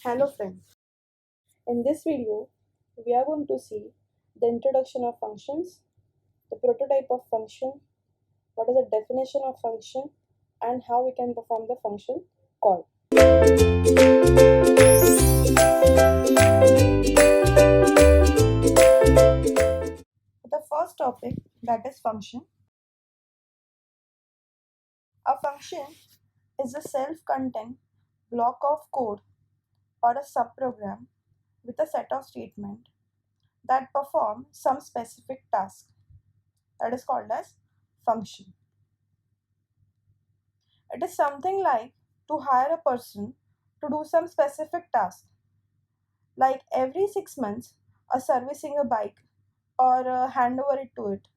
Hello friends, in this video we are going to see the introduction of functions, the prototype of function, what is the definition of function and how we can perform the function call. The first topic, that is function. A function is a self-contained block of code or a subprogram with a set of statements that perform some specific task, that is called as function. It is something like to hire a person to do some specific task, like every 6 months, servicing a bike or hand over it to it,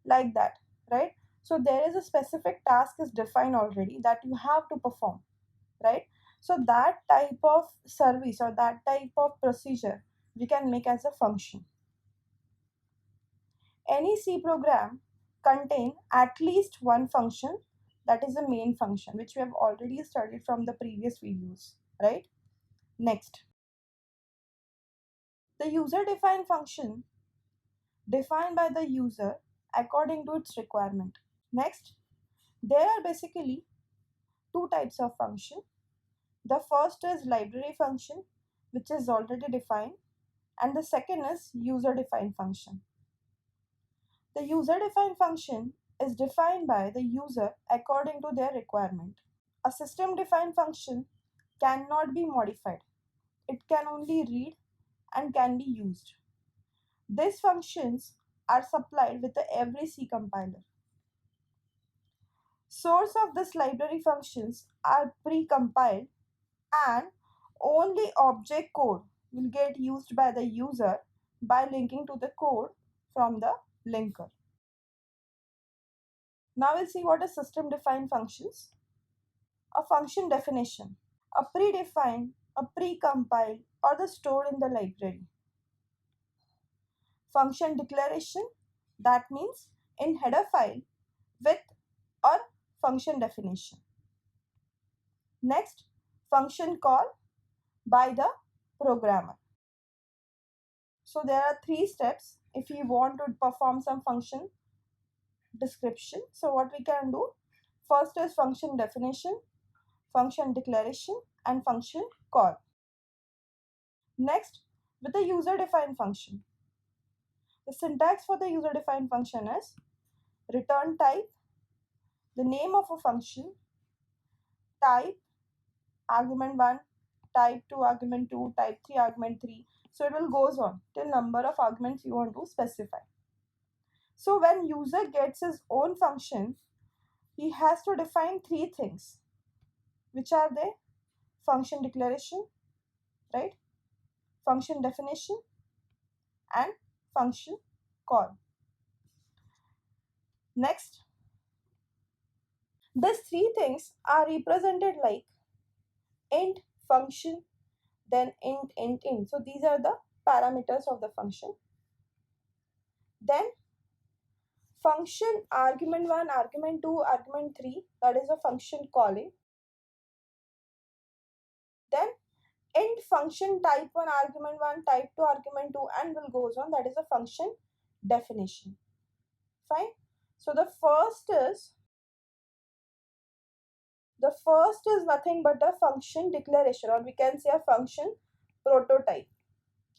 like that, right? So there is a specific task is defined already that you have to perform, right? So that type of service or that type of procedure we can make as a function. Any C program contain at least one function, that is the main function, which we have already studied from the previous videos, right? Next, the user defined function defined by the user according to its requirement. Next, there are basically two types of function. The first is library function, which is already defined, and the second is user defined function. The user defined function is defined by the user according to their requirement. A system defined function cannot be modified. It can only read and can be used. These functions are supplied with every C compiler. Source of this library functions are pre-compiled and only object code will get used by the user by linking to the code from the linker. Now we'll see what is system defined functions. A function definition, a predefined, a pre-compiled or the stored in the library. Function declaration, that means in header file with or function definition. Next, function call by the programmer. So there are three steps if you want to perform some function description. So what we can do, first is function definition, function declaration and function call. Next, with the user defined function, the syntax for the user defined function is return type, the name of a function, type, argument 1, type 2, argument 2, type 3, argument 3. So it will goes on till number of arguments you want to specify. So when user gets his own function, he has to define three things. Which are they? Function declaration, right? Function definition and function call. Next, these three things are represented like int, function, then int. So these are the parameters of the function. Then function argument 1, argument 2, argument 3, that is a function calling. Then int function type 1, argument 1, type 2, argument 2 and will goes on, that is a function definition. Fine. So the first is nothing but a function declaration, or we can say a function prototype.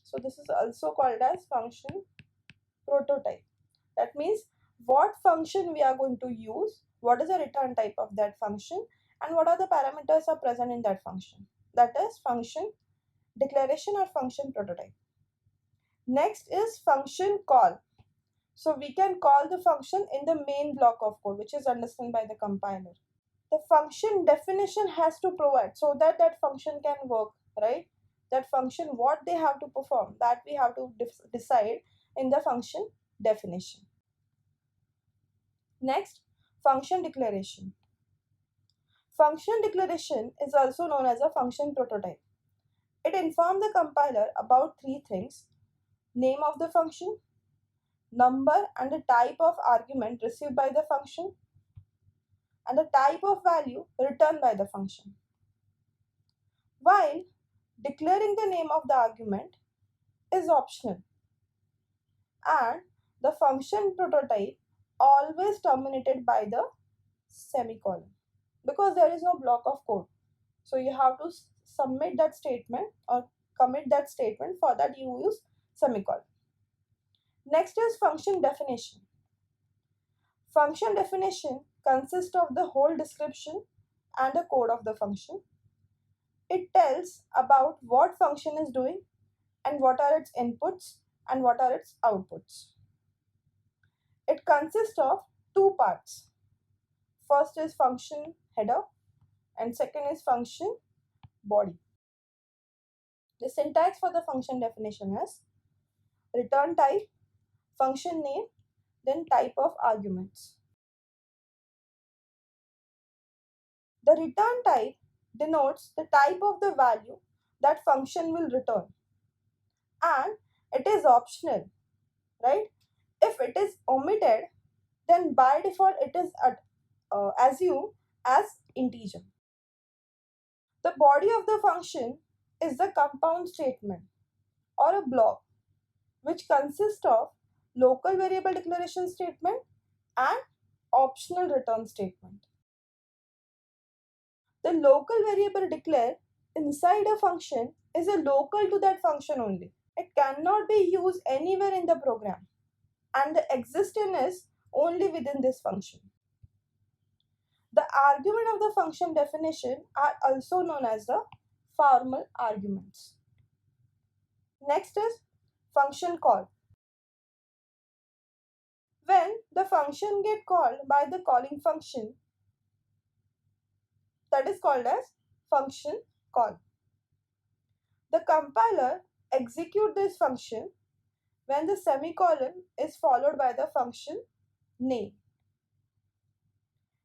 So this is also called as function prototype. That means what function we are going to use, what is the return type of that function, and what are the parameters are present in that function. That is function declaration or function prototype. Next is function call. So we can call the function in the main block of code, which is understood by the compiler. The function definition has to provide so that that function can work, right? That function, what they have to perform, that we have to decide in the function definition. Next, function declaration. Function declaration is also known as a function prototype. It informs the compiler about three things: name of the function, number and the type of argument received by the function, and the type of value returned by the function. While declaring the name of the argument is optional, and the function prototype always terminated by the semicolon because there is no block of code. So you have to submit that statement or commit that statement. For that you use semicolon. Next is function definition. Function definition consists of the whole description and the code of the function. It tells about what function is doing and what are its inputs and what are its outputs. It consists of two parts. First is function header and second is function body. The syntax for the function definition is return type, function name, then type of arguments. The return type denotes the type of the value that function will return, and it is optional, right? If it is omitted, then by default it is assumed as integer. The body of the function is the compound statement or a block which consists of local variable declaration statement and optional return statement. The local variable declared inside a function is a local to that function only. It cannot be used anywhere in the program, and the existence is only within this function. The argument of the function definition are also known as the formal arguments. Next is function call. When the function get called by the calling function, that is called as function call. The compiler executes this function when the semicolon is followed by the function name.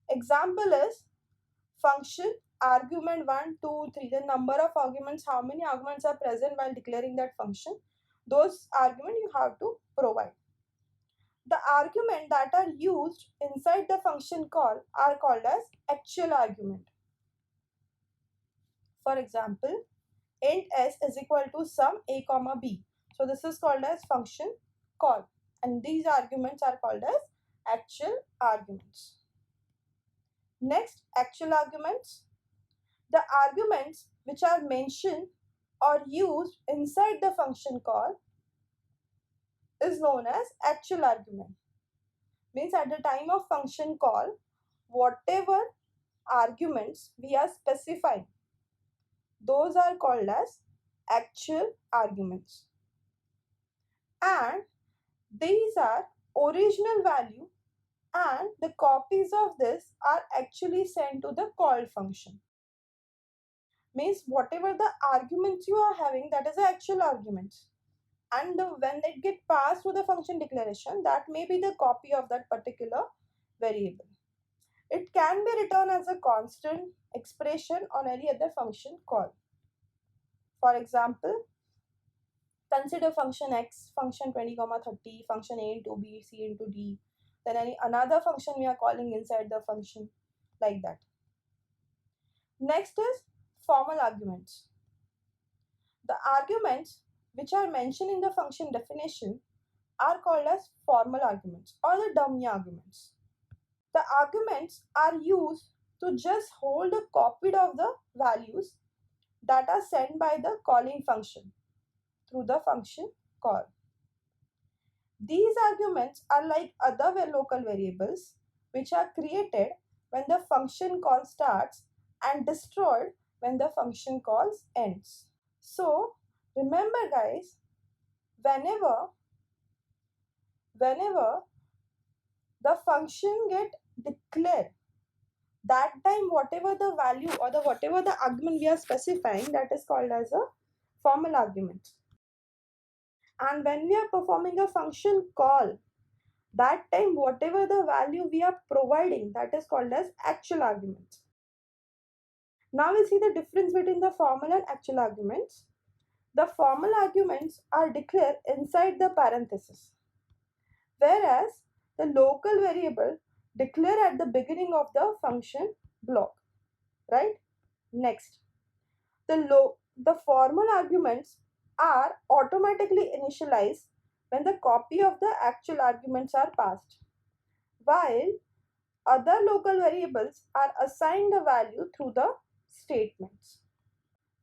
Example is function argument 1, 2, 3. The number of arguments, how many arguments are present while declaring that function, those arguments you have to provide. The argument that are used inside the function call are called as actual argument. For example, int s is equal to sum a comma b. So this is called as function call, and these arguments are called as actual arguments. Next, actual arguments. The arguments which are mentioned or used inside the function call is known as actual argument. Means at the time of function call, whatever arguments we are specifying, those are called as actual arguments. And these are original value, and the copies of this are actually sent to the call function. Means whatever the arguments you are having, that is the actual arguments, and when it get passed to the function declaration, that may be the copy of that particular variable. It can be written as a constant, expression, or any other function call. For example, consider function x, function 20, 30, function a into b, c into d, then any another function we are calling inside the function, like that. Next is formal arguments. The arguments which are mentioned in the function definition are called as formal arguments or the dummy arguments. The arguments are used to just hold a copy of the values that are sent by the calling function through the function call. These arguments are like other local variables which are created when the function call starts and destroyed when the function call ends. So remember guys, whenever the function get declared, that time whatever the value or whatever the argument we are specifying, that is called as a formal argument. And when we are performing a function call, that time whatever the value we are providing, that is called as actual arguments. Now we see the difference between the formal and actual arguments. The formal arguments are declared inside the parenthesis, whereas the local variable declare at the beginning of the function block, right? Next, the The formal arguments are automatically initialized when the copy of the actual arguments are passed, while other local variables are assigned a value through the statements.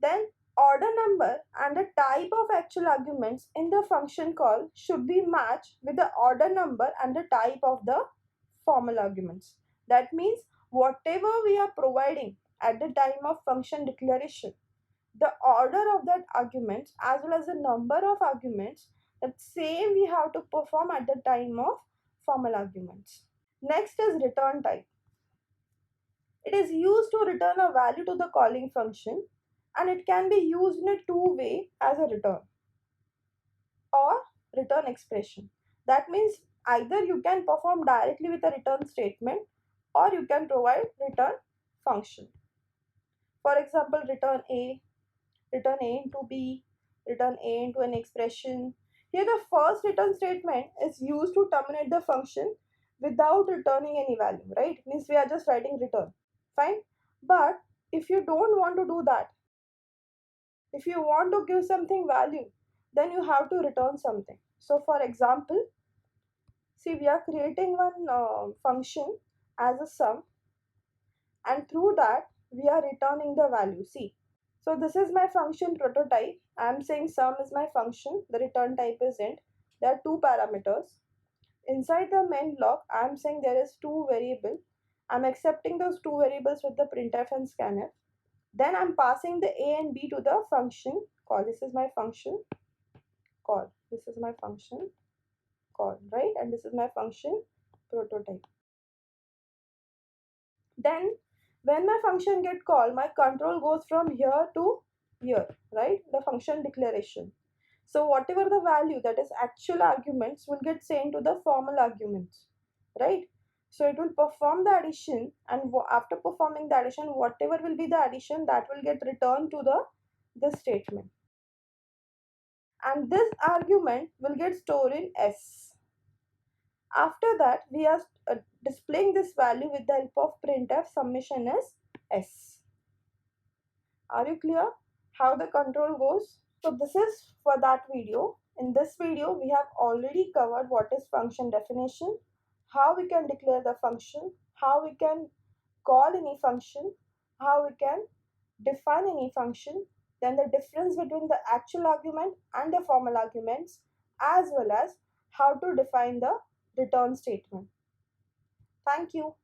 Then order number and the type of actual arguments in the function call should be matched with the order number and the type of the formal arguments. That means whatever we are providing at the time of function declaration, the order of that arguments as well as the number of arguments, that same we have to perform at the time of formal arguments. Next is return type. It is used to return a value to the calling function, and it can be used in a two-way as a return or return expression. That means either you can perform directly with a return statement or you can provide return function. For example, return A into B, return A into an expression. Here the first return statement is used to terminate the function without returning any value, right? Means we are just writing return. Fine. But if you don't want to do that, if you want to give something value, then you have to return something. So for example, see, we are creating one function as a sum, and through that we are returning the value. See, so this is my function prototype. I am saying sum is my function, the return type is int. There are two parameters. Inside the main block, I am saying there is two variable. I'm accepting those two variables with the printf and scanf. Then I'm passing the a and b to the function call. This is my function call. This is my function call, right? And this is my function prototype. Then when my function get called, my control goes from here to here, right? The function declaration. So whatever the value that is actual arguments will get sent to the formal arguments, right? So it will perform the addition, and after performing the addition, whatever will be the addition, that will get returned to the this statement. And this argument will get stored in S. After that, we are displaying this value with the help of printf summation as S. Are you clear how the control goes? So this is for that video. In this video, we have already covered what is function definition, how we can declare the function, how we can call any function, how we can define any function, then the difference between the actual argument and the formal arguments, as well as how to define the return statement. Thank you.